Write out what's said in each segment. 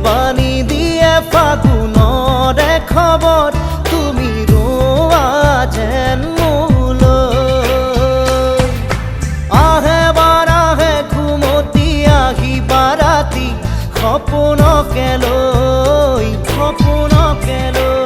বাণী দিয়ে ফাগুনৰে খবৰ তুমি ৰোৱা যেন মোলৈ আহে বাৰাহে ঘুমতি আহিবা ৰাতি সপোনকে লৈ সপোনকে লৈ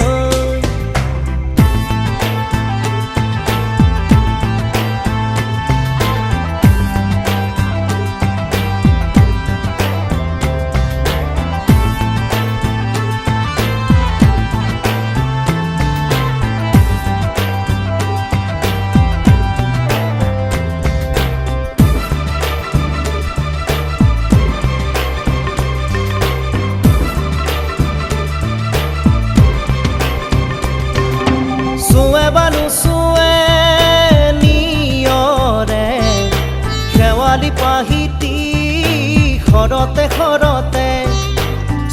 পাহিতি খৰতে খৰতে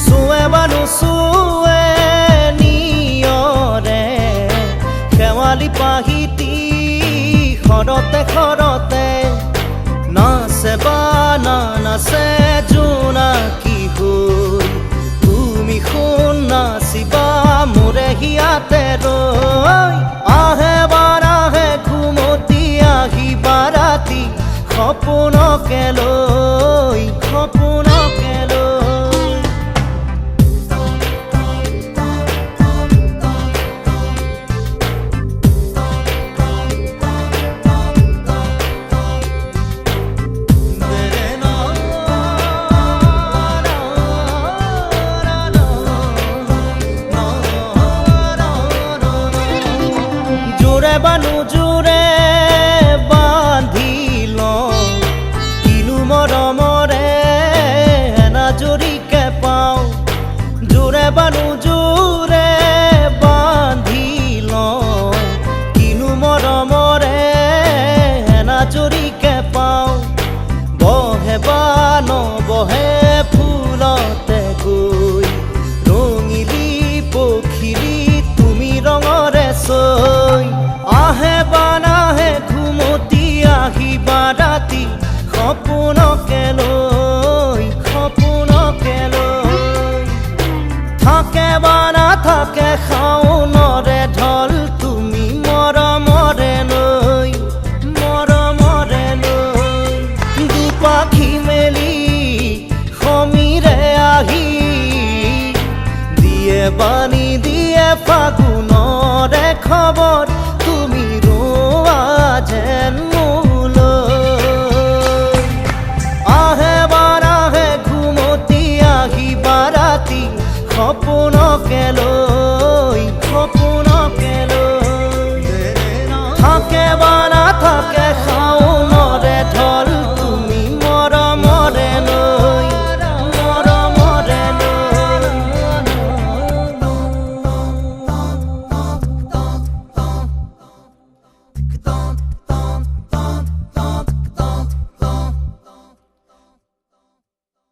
চুৱে বানু চুৱে নিয়ৰে শেৱালি পাহিতি খৰতে খৰতে নাচে বানা নাচে জোনাকী হৈ তুমি শুন নাচিবা মোৰে হিয়াতে ৰৈ আহে বাৰাহে ঘুমতি আহিবা ৰাতি সপোনকে লৈ সপোনকে লৈ জোৰে বানু জোৰে বানু জোৰে বান্ধি লওঁ কিনো মৰমৰে নাজৰিকে পাওঁ বহে বা নবহে ফুলতে গৈ ৰঙিলি পখিলি তুমি ৰঙৰে চৈ আহে বা নাহে ঘুমতি আহিবা ৰাতি সপোনকে লৈ সপোনকে লৈ থাকে বা নাথাকে শাওনৰে ঢল তুমি মৰমৰে লৈ দুপাখি মেলি সমীৰে আহি দিয়ে বাণী